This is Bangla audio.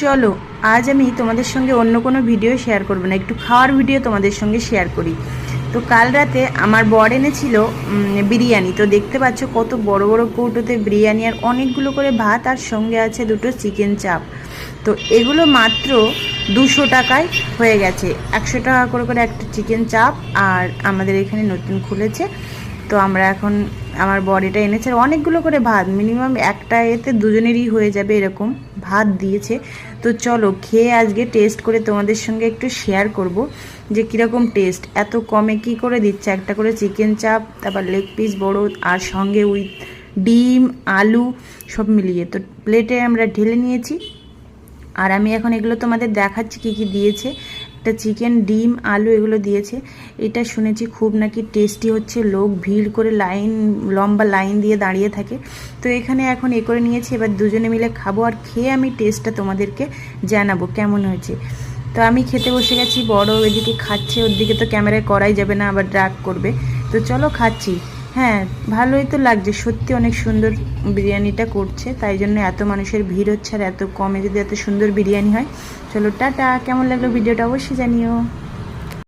চলো আজ আমি তোমাদের সঙ্গে অন্য কোনো ভিডিও শেয়ার করব না, একটু খাওয়ার ভিডিও তোমাদের সঙ্গে শেয়ার করি। তো কাল রাতে আমার বর এনেছিল বিরিয়ানি। তো দেখতে পাচ্ছ কত বড় বড় কৌটোতে বিরিয়ানি, আর অনেকগুলো করে ভাত, আর সঙ্গে আছে দুটো চিকেন চাপ। তো এগুলো মাত্র 200 টাকায় হয়ে গেছে। 100 টাকা করে করে একটা চিকেন চাপ। আর আমাদের এখানে নতুন খুলেছে, তো আমরা এখন আমার বর এটা এনেছে। অনেকগুলো করে ভাত, মিনিমাম একটা এতে দুজনেরই হয়ে যাবে এরকম ভাত দিয়েছে। তো চলো খেয়ে আজকে টেস্ট করে তোমাদের সঙ্গে একটু শেয়ার করব যে কীরকম টেস্ট। এত কমে কি করে দিচ্ছে, একটা করে চিকেন চাপ, তারপর লেগ পিস বড়, আর সঙ্গে উইথ ডিম আলু সব মিলিয়ে। তো প্লেটে আমরা ঢেলে নিয়েছি, আর আমি এখন এগুলো তোমাদের দেখাচ্ছি কী কী দিয়েছে। একটা চিকেন, ডিম, আলু এগুলো দিয়েছে। এটা শুনেছি খুব নাকি টেস্টি হচ্ছে, লোক ভিড় করে লম্বা লাইন দিয়ে দাঁড়িয়ে থাকে। তো এখানে এখন এ করে নিয়েছি, এবার দুজনে মিলে খাবো, আর খেয়ে আমি টেস্টটা তোমাদেরকে জানাবো কেমন হয়েছে। তো আমি খেতে বসে গেছি, বড় এদিকে খাচ্ছে, ওর দিকে তো ক্যামেরায় করাই যাবে না, আবার ড্রাগ করবে। তো চলো খাচ্ছি। হ্যাঁ, ভালোই তো লাগছে, সত্যি অনেক সুন্দর বিরিয়ানিটা করছে, তাই জন্য এত মানুষের ভিড় হচ্ছে। আর এত কমে যদি এত সুন্দর বিরিয়ানি হয়। চলো টাটা, কেমন লাগলো ভিডিওটা অবশ্যই জানিও।